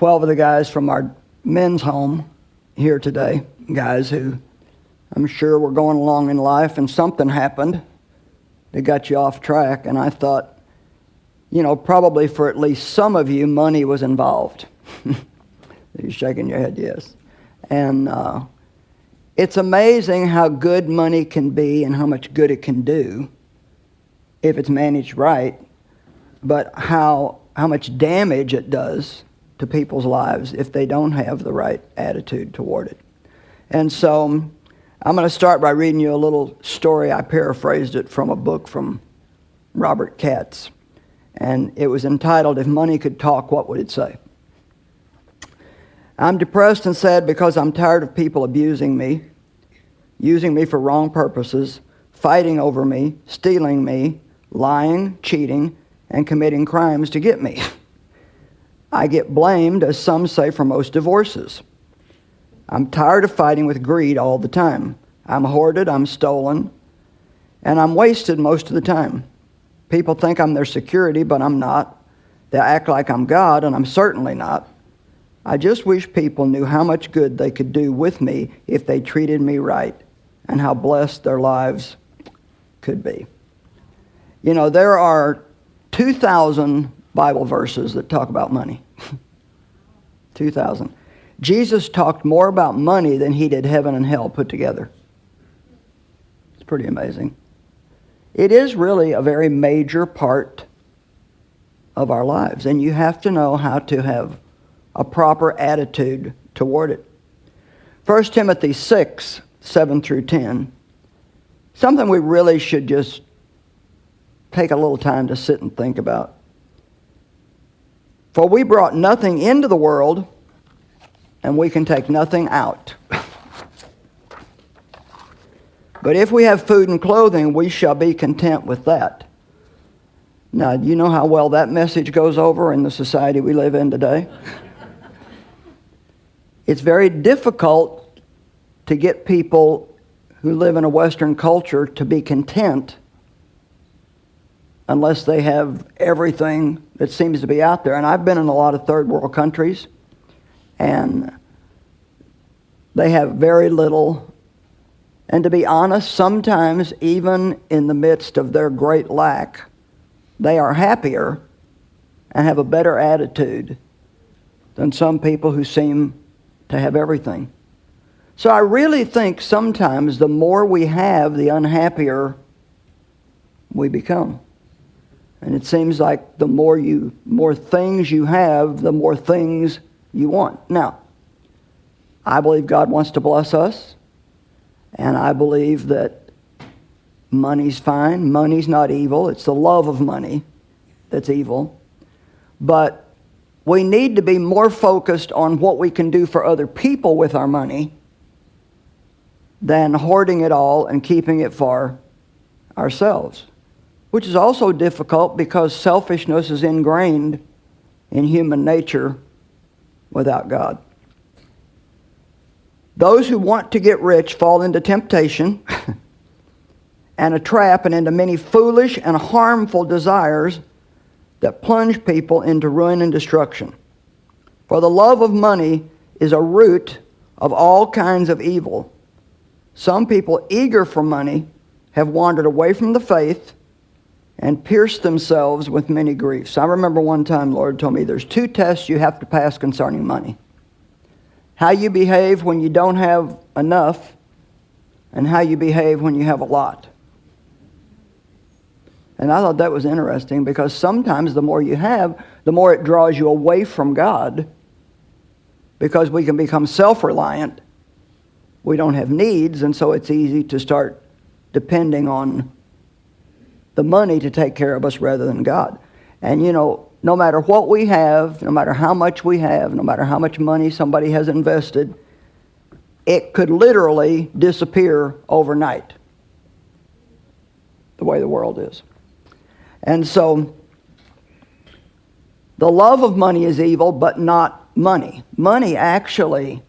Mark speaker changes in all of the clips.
Speaker 1: 12 of the guys from our men's home here today, guys who I'm sure were going along in life and something happened that got you off track. And I thought, probably for at least some of you, money was involved. You're shaking your head, yes. And it's amazing how good money can be and how much good it can do if it's managed right, but how much damage it does to people's lives if they don't have the right attitude toward it. And so I'm going to start by reading you a little story. I paraphrased it from a book from Robert Katz. And it was entitled, "If Money Could Talk, What Would It Say?" I'm depressed and sad because I'm tired of people abusing me, using me for wrong purposes, fighting over me, stealing me, lying, cheating, and committing crimes to get me. I get blamed, as some say, for most divorces. I'm tired of fighting with greed all the time. I'm hoarded, I'm stolen, and I'm wasted most of the time. People think I'm their security, but I'm not. They act like I'm God, and I'm certainly not. I just wish people knew how much good they could do with me if they treated me right, and how blessed their lives could be. There are 2,000 Bible verses that talk about money. 2,000. Jesus talked more about money than he did heaven and hell put together. It's pretty amazing. It is really a very major part of our lives, and you have to know how to have a proper attitude toward it. 1 Timothy 6, 7 through 10. Something we really should just take a little time to sit and think about. For we brought nothing into the world, and we can take nothing out. But if we have food and clothing, we shall be content with that. Now, do you know how well that message goes over in the society we live in today? It's very difficult to get people who live in a Western culture to be content unless they have everything that seems to be out there. And I've been in a lot of third world countries, and they have very little. And to be honest, sometimes even in the midst of their great lack, they are happier and have a better attitude than some people who seem to have everything. So I really think sometimes the more we have, the unhappier we become. And it seems like the more things you have, the more things you want. Now, I believe God wants to bless us, and I believe that money's fine. Money's not evil. It's the love of money that's evil. But we need to be more focused on what we can do for other people with our money than hoarding it all and keeping it for ourselves, which is also difficult because selfishness is ingrained in human nature without God. Those who want to get rich fall into temptation and a trap and into many foolish and harmful desires that plunge people into ruin and destruction. For the love of money is a root of all kinds of evil. Some people eager for money have wandered away from the faith and pierced themselves with many griefs. I remember one time the Lord told me there's 2 tests you have to pass concerning money. How you behave when you don't have enough, and how you behave when you have a lot. And I thought that was interesting because sometimes the more you have, the more it draws you away from God, because we can become self-reliant. We don't have needs, and so it's easy to start depending on the money to take care of us rather than God. And no matter what we have, no matter how much we have, no matter how much money somebody has invested, it could literally disappear overnight, the way the world is. And so, the love of money is evil, but not money. Money actually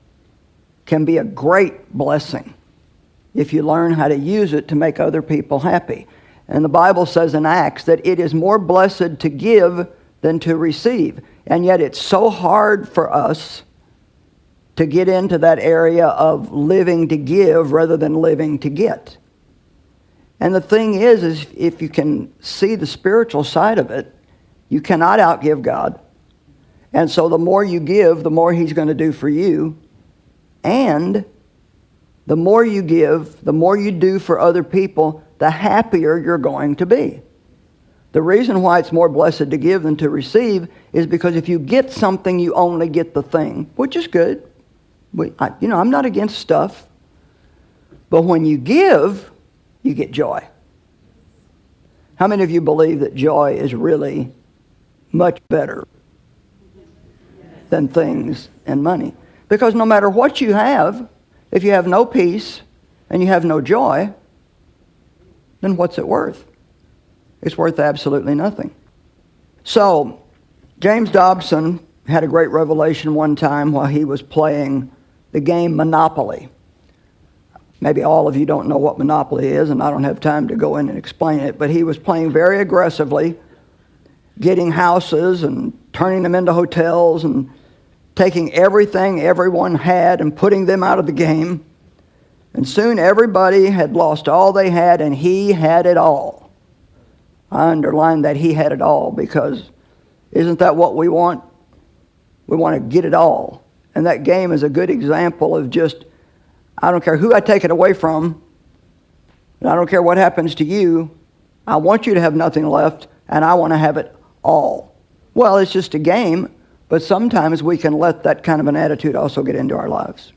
Speaker 1: can be a great blessing if you learn how to use it to make other people happy. And the Bible says in Acts that it is more blessed to give than to receive. And yet it's so hard for us to get into that area of living to give rather than living to get. And the thing is if you can see the spiritual side of it, you cannot outgive God. And so the more you give, the more He's going to do for you. And the more you give, the more you do for other people, the happier you're going to be. The reason why it's more blessed to give than to receive is because if you get something, you only get the thing, which is good. I'm not against stuff. But when you give, you get joy. How many of you believe that joy is really much better than things and money? Because no matter what you have, if you have no peace and you have no joy, then what's it worth? It's worth absolutely nothing. So, James Dobson had a great revelation one time while he was playing the game Monopoly. Maybe all of you don't know what Monopoly is, and I don't have time to go in and explain it, but he was playing very aggressively, getting houses and turning them into hotels and taking everything everyone had and putting them out of the game. And soon everybody had lost all they had, and he had it all. I underline that he had it all, because isn't that what we want? We want to get it all. And that game is a good example of just, I don't care who I take it away from, and I don't care what happens to you, I want you to have nothing left, and I want to have it all. Well, it's just a game, but sometimes we can let that kind of an attitude also get into our lives.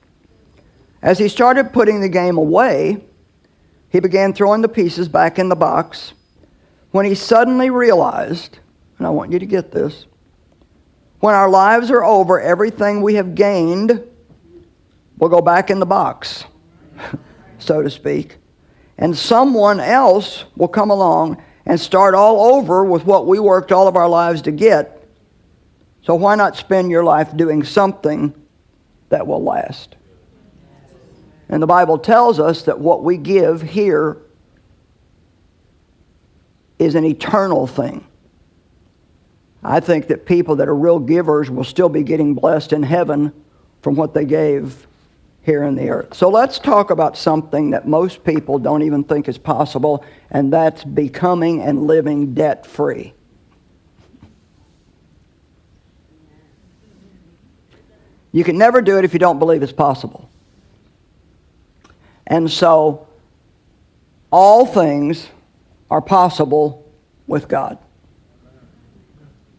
Speaker 1: As he started putting the game away, he began throwing the pieces back in the box, when he suddenly realized, and I want you to get this, when our lives are over, everything we have gained will go back in the box, so to speak. And someone else will come along and start all over with what we worked all of our lives to get. So why not spend your life doing something that will last? And the Bible tells us that what we give here is an eternal thing. I think that people that are real givers will still be getting blessed in heaven from what they gave here in the earth. So let's talk about something that most people don't even think is possible, and that's becoming and living debt-free. You can never do it if you don't believe it's possible. And so, all things are possible with God.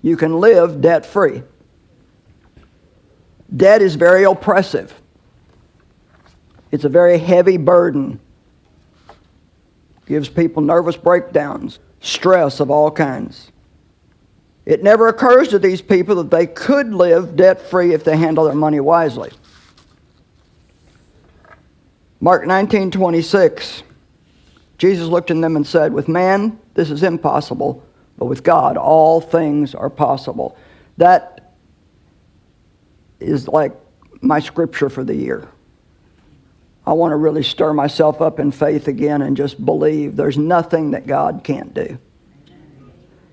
Speaker 1: You can live debt-free. Debt is very oppressive. It's a very heavy burden. Gives people nervous breakdowns, stress of all kinds. It never occurs to these people that they could live debt-free if they handle their money wisely. Mark 19:26, Jesus looked at them and said, with man, this is impossible, but with God, all things are possible. That is like my scripture for the year. I want to really stir myself up in faith again and just believe there's nothing that God can't do.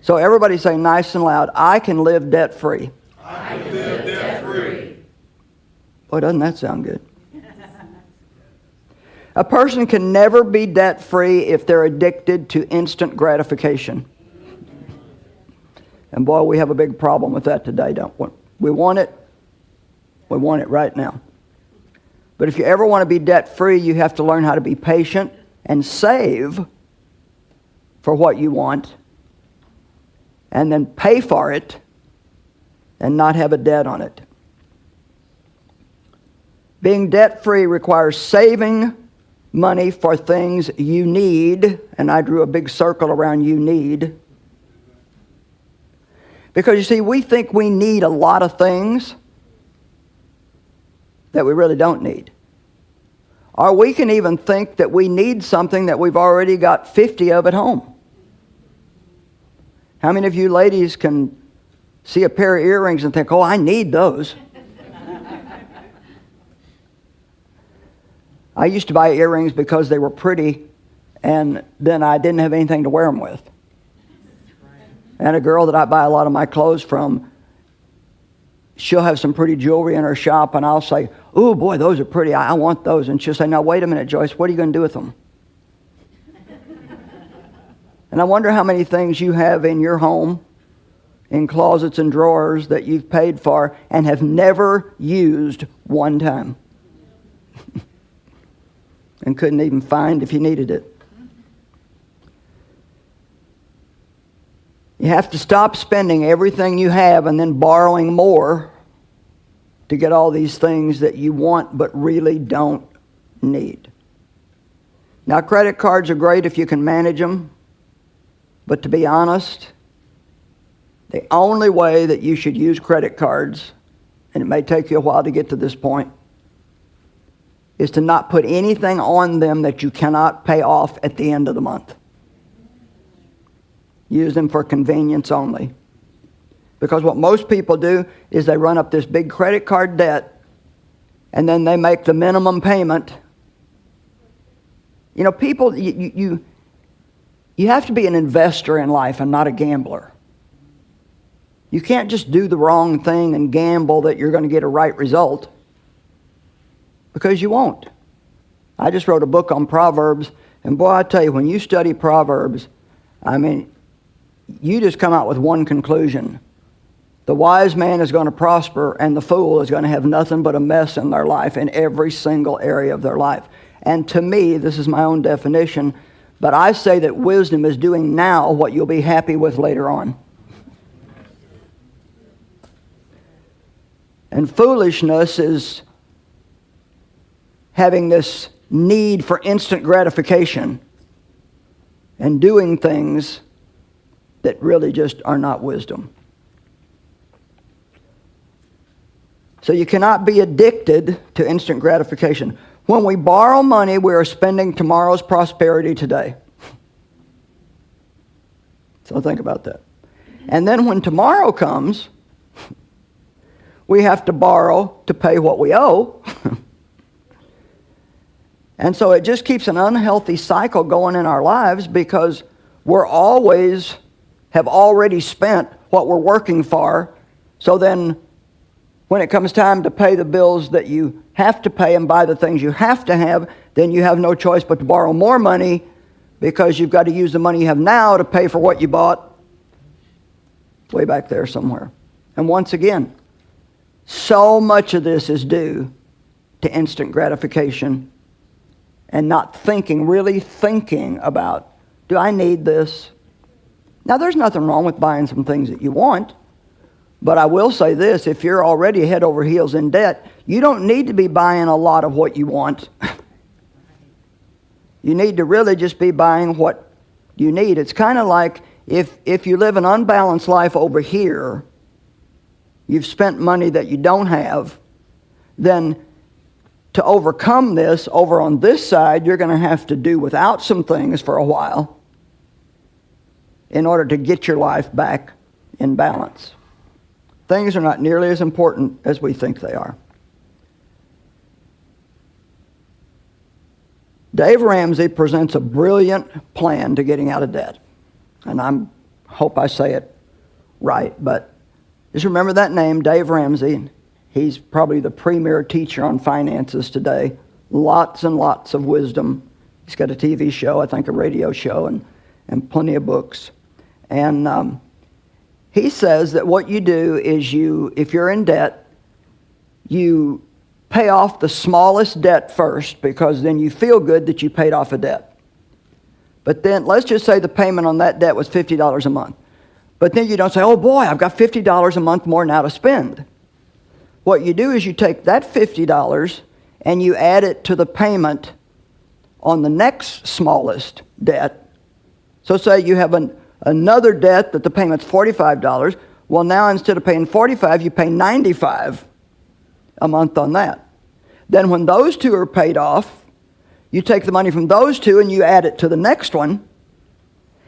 Speaker 1: So everybody say nice and loud, I can live debt-free.
Speaker 2: I can live debt-free.
Speaker 1: Boy, doesn't that sound good? A person can never be debt-free if they're addicted to instant gratification. And boy, we have a big problem with that today, don't we? We want it right now. But if you ever want to be debt-free, you have to learn how to be patient and save for what you want, and then pay for it and not have a debt on it. Being debt-free requires saving money for things you need, and I drew a big circle around you need. Because you see, we think we need a lot of things that we really don't need. Or we can even think that we need something that we've already got 50 of at home. How many of you ladies can see a pair of earrings and think, oh, I need those? I used to buy earrings because they were pretty, and then I didn't have anything to wear them with. And a girl that I buy a lot of my clothes from, she'll have some pretty jewelry in her shop, and I'll say, "Oh boy, those are pretty. I want those." And she'll say, "Now wait a minute, Joyce. What are you going to do with them?" And I wonder how many things you have in your home, in closets and drawers, that you've paid for and have never used one time, and couldn't even find if you needed it. You have to stop spending everything you have and then borrowing more to get all these things that you want but really don't need. Now, credit cards are great if you can manage them, but to be honest, the only way that you should use credit cards, and it may take you a while to get to this point, is to not put anything on them that you cannot pay off at the end of the month. Use them for convenience only. Because what most people do is they run up this big credit card debt, and then they make the minimum payment. You know, people, you have to be an investor in life and not a gambler. You can't just do the wrong thing and gamble that you're going to get a right result, because you won't. I just wrote a book on Proverbs, and boy, I tell you, when you study Proverbs, I mean, you just come out with one conclusion. The wise man is going to prosper, and the fool is going to have nothing but a mess in their life, in every single area of their life. And to me, this is my own definition, but I say that wisdom is doing now what you'll be happy with later on. And foolishness is having this need for instant gratification and doing things that really just are not wisdom. So you cannot be addicted to instant gratification. When we borrow money, we are spending tomorrow's prosperity today. So think about that. And then when tomorrow comes, we have to borrow to pay what we owe. And so it just keeps an unhealthy cycle going in our lives, because we're always have already spent what we're working for. So then when it comes time to pay the bills that you have to pay and buy the things you have to have, then you have no choice but to borrow more money, because you've got to use the money you have now to pay for what you bought way back there somewhere. And once again, so much of this is due to instant gratification and not really thinking about, do I need this? Now, there's nothing wrong with buying some things that you want, but I will say this: if you're already head over heels in debt, you don't need to be buying a lot of what you want. You need to really just be buying what you need. It's kind of like if you live an unbalanced life over here, you've spent money that you don't have, then to overcome this over on this side, you're going to have to do without some things for a while in order to get your life back in balance. Things are not nearly as important as we think they are. Dave Ramsey presents a brilliant plan to getting out of debt. And I hope I say it right, but just remember that name, Dave Ramsey. He's probably the premier teacher on finances today. Lots and lots of wisdom. He's got a TV show, I think a radio show, and plenty of books. And he says that what you do is if you're in debt, you pay off the smallest debt first, because then you feel good that you paid off a debt. But then let's just say the payment on that debt was $50 a month. But then you don't say, oh boy, I've got $50 a month more now to spend. What you do is you take that $50 and you add it to the payment on the next smallest debt. So say you have another debt that the payment's $45. Well, now instead of paying $45, you pay $95 a month on that. Then when those two are paid off, you take the money from those two and you add it to the next one.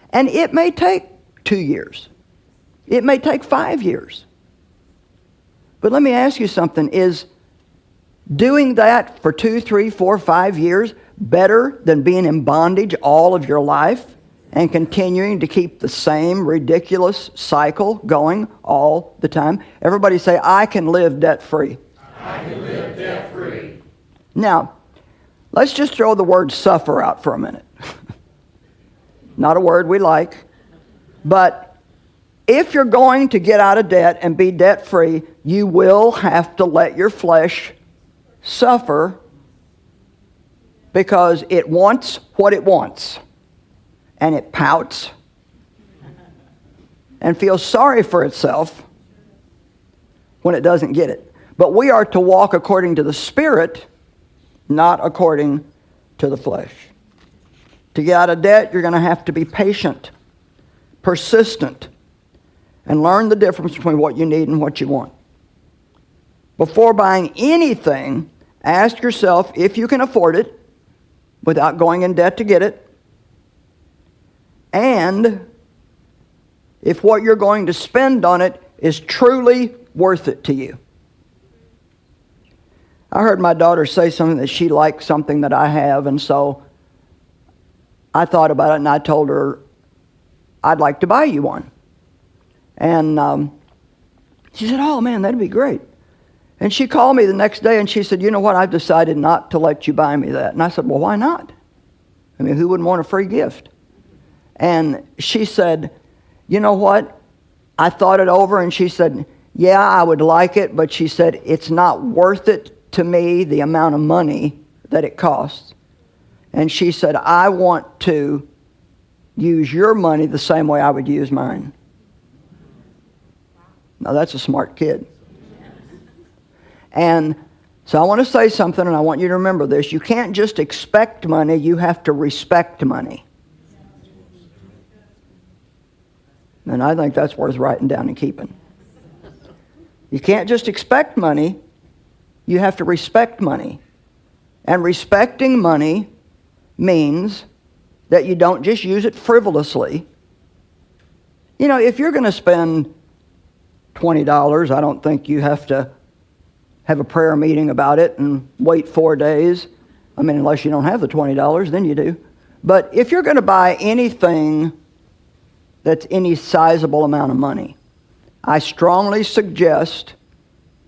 Speaker 1: And it may take 2 years. It may take 5 years. But let me ask you something. Is doing that for 2, 3, 4, 5 years better than being in bondage all of your life and continuing to keep the same ridiculous cycle going all the time? Everybody say, I can live debt-free.
Speaker 2: I can live debt-free.
Speaker 1: Now, let's just throw the word suffer out for a minute. Not a word we like. But if you're going to get out of debt and be debt-free, you will have to let your flesh suffer because it wants what it wants. And it pouts and feels sorry for itself when it doesn't get it. But we are to walk according to the Spirit, not according to the flesh. To get out of debt, you're going to have to be patient, persistent, and learn the difference between what you need and what you want. Before buying anything, ask yourself if you can afford it without going in debt to get it, and if what you're going to spend on it is truly worth it to you. I heard my daughter say something that she liked something that I have, and so I thought about it and I told her, I'd like to buy you one. And she said, oh man, that'd be great. And she called me the next day and she said, you know what, I've decided not to let you buy me that. And I said, well, why not? I mean, who wouldn't want a free gift? And she said, you know what, I thought it over, and she said, yeah, I would like it, but she said, it's not worth it to me, the amount of money that it costs. And she said, I want to use your money the same way I would use mine. Now that's a smart kid. And so I want to say something, and I want you to remember this. You can't just expect money, you have to respect money. And I think that's worth writing down and keeping. You can't just expect money, you have to respect money. And respecting money means that you don't just use it frivolously. You know, if you're going to spend $20, I don't think you have to have a prayer meeting about it and wait 4 days. I mean, unless you don't have the $20, then you do. But if you're going to buy anything that's any sizable amount of money, I strongly suggest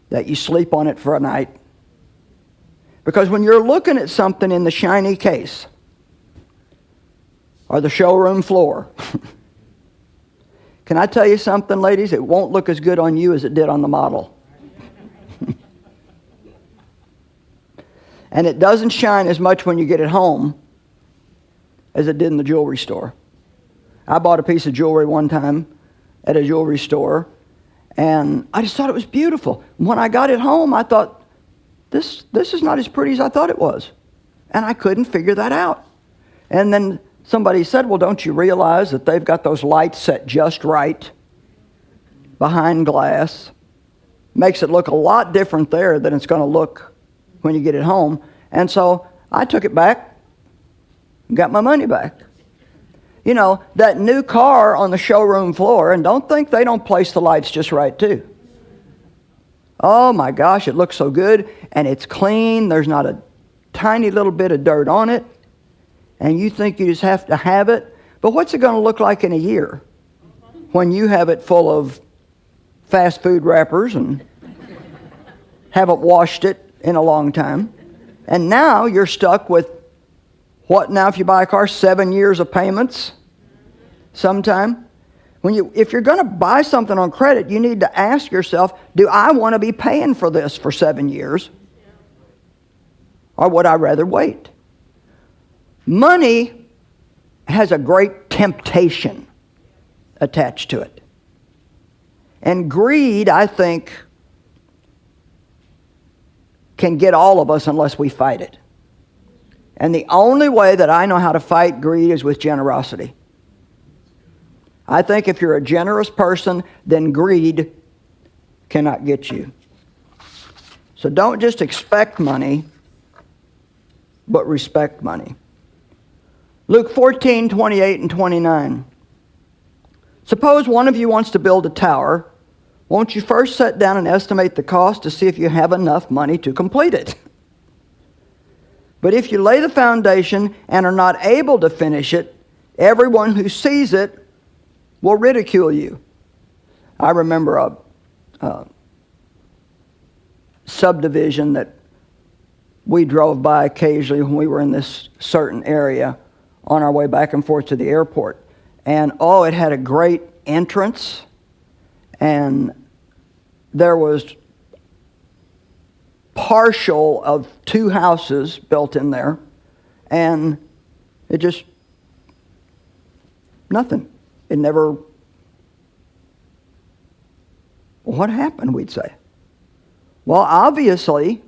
Speaker 1: that you sleep on it for a night. Because when you're looking at something in the shiny case or the showroom floor, can I tell you something, ladies? It won't look as good on you as it did on the model. And it doesn't shine as much when you get it home as it did in the jewelry store. I bought a piece of jewelry one time at a jewelry store, and I just thought it was beautiful. When I got it home, I thought, this is not as pretty as I thought it was. And I couldn't figure that out. And then somebody said, well, don't you realize that they've got those lights set just right behind glass? Makes it look a lot different there than it's going to look when you get it home. And so I took it back and got my money back. You know, that new car on the showroom floor, and don't think they don't place the lights just right too. Oh my gosh, it looks so good, and it's clean. There's not a tiny little bit of dirt on it, and you think you just have to have it. But what's it going to look like in a year when you have it full of fast food wrappers and haven't washed it in a long time? And now you're stuck with what now if you buy a car? 7 years of payments sometime? If you're going to buy something on credit, you need to ask yourself, do I want to be paying for this for 7 years? Or would I rather wait? Money has a great temptation attached to it. And greed, I think, can get all of us unless we fight it. And the only way that I know how to fight greed is with generosity. I think if you're a generous person, then greed cannot get you. So don't just expect money, but respect money. Luke 14, 28 and 29. Suppose one of you wants to build a tower. Won't you first sit down and estimate the cost to see if you have enough money to complete it? But if you lay the foundation and are not able to finish it, Everyone who sees it will ridicule you. I remember a subdivision that we drove by occasionally when we were in this certain area on our way back and forth to the airport. And it had a great entrance, and there was partial of 2 houses built in there, and it just, nothing. It never, what happened, we'd say. Well, obviously,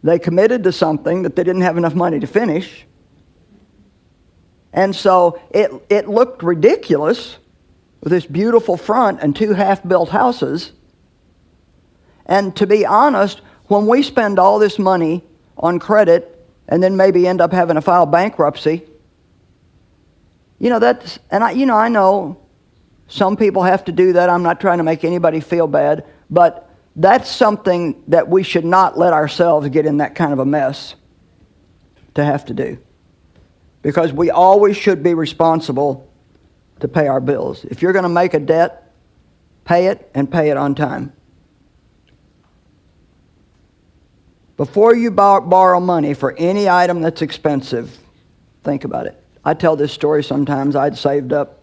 Speaker 1: they committed to something that they didn't have enough money to finish. And so it looked ridiculous with this beautiful front and 2 half-built houses. And to be honest, when we spend all this money on credit and then maybe end up having to file bankruptcy, I know some people have to do that. I'm not trying to make anybody feel bad, but that's something that we should not let ourselves get in that kind of a mess to have to do. Because we always should be responsible to pay our bills. If you're going to make a debt, pay it and pay it on time. Before you borrow money for any item that's expensive, think about it. I tell this story sometimes. I'd saved up,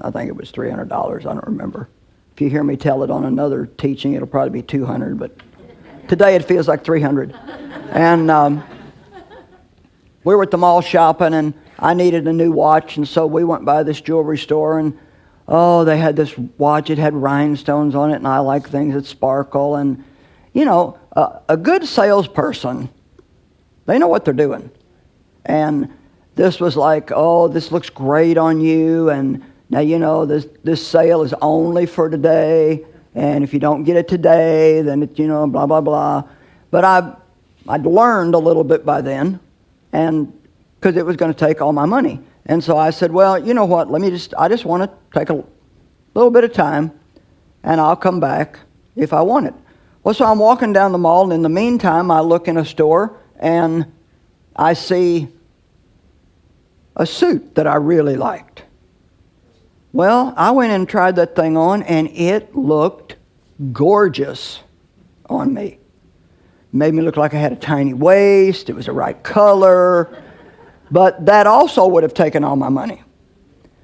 Speaker 1: I think it was $300. I don't remember. If you hear me tell it on another teaching, it'll probably be $200, but today it feels like $300. And we were at the mall shopping, and I needed a new watch, and so we went by this jewelry store, and they had this watch. It had rhinestones on it, and I like things that sparkle. And a good salesperson, they know what they're doing. And this was like, this looks great on you, and now this sale is only for today, and if you don't get it today, then it's blah blah blah. But I'd learned a little bit by then, and because it was going to take all my money. And so I said, well, you know what, I just want to take a little bit of time, and I'll come back if I want it. Well, so I'm walking down the mall, and in the meantime, I look in a store, and I see a suit that I really liked. Well, I went and tried that thing on, and it looked gorgeous on me. Made me look like I had a tiny waist. It was the right color. But that also would have taken all my money.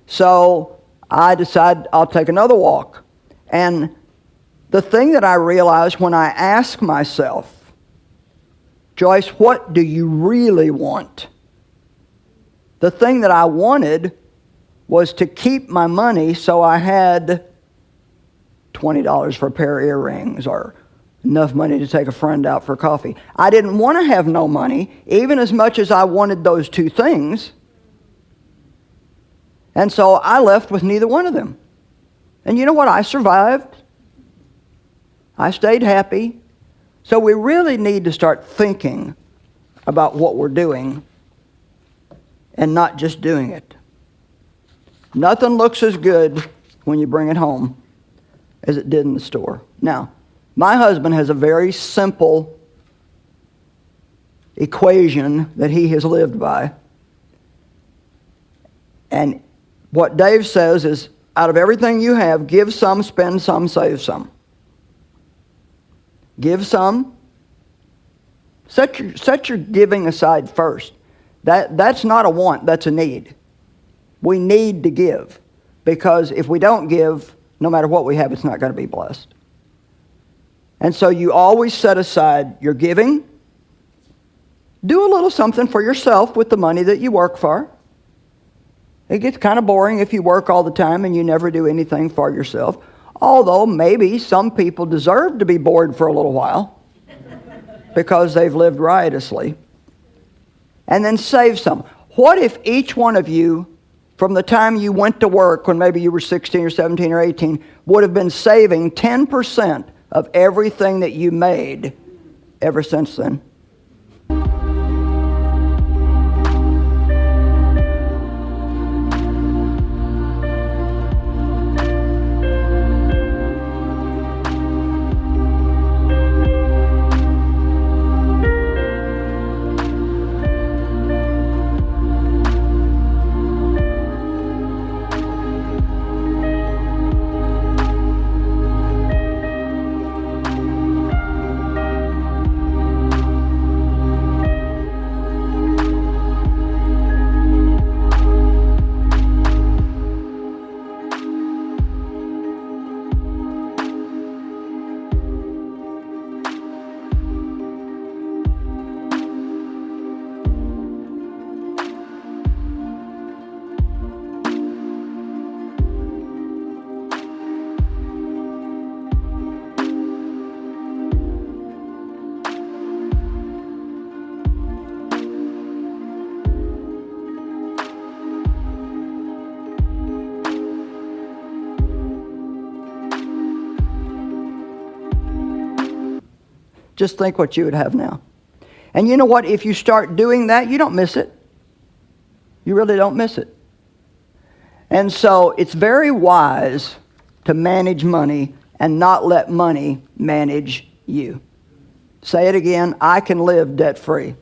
Speaker 1: So I decided I'll take another walk. And the thing that I realized when I asked myself, Joyce, what do you really want? The thing that I wanted was to keep my money so I had $20 for a pair of earrings or enough money to take a friend out for coffee. I didn't want to have no money, even as much as I wanted those 2 things. And so I left with neither one of them. And you know what? I survived. I stayed happy. So we really need to start thinking about what we're doing and not just doing it. Nothing looks as good when you bring it home as it did in the store. Now, my husband has a very simple equation that he has lived by. And what Dave says is, out of everything you have, give some, spend some, save some. Give some. Set your giving aside first. That's not a want, that's a need. We need to give, because if we don't give, no matter what we have, it's not going to be blessed. And so you always set aside your giving. Do a little something for yourself with the money that you work for. It gets kind of boring if you work all the time and you never do anything for yourself. Although maybe some people deserve to be bored for a little while because they've lived riotously. And then save some. What if each one of you, from the time you went to work when maybe you were 16 or 17 or 18, would have been saving 10% of everything that you made ever since then? Just think what you would have now. And you know what? If you start doing that, you don't miss it. You really don't miss it. And so it's very wise to manage money and not let money manage you. Say it again, I can live debt-free.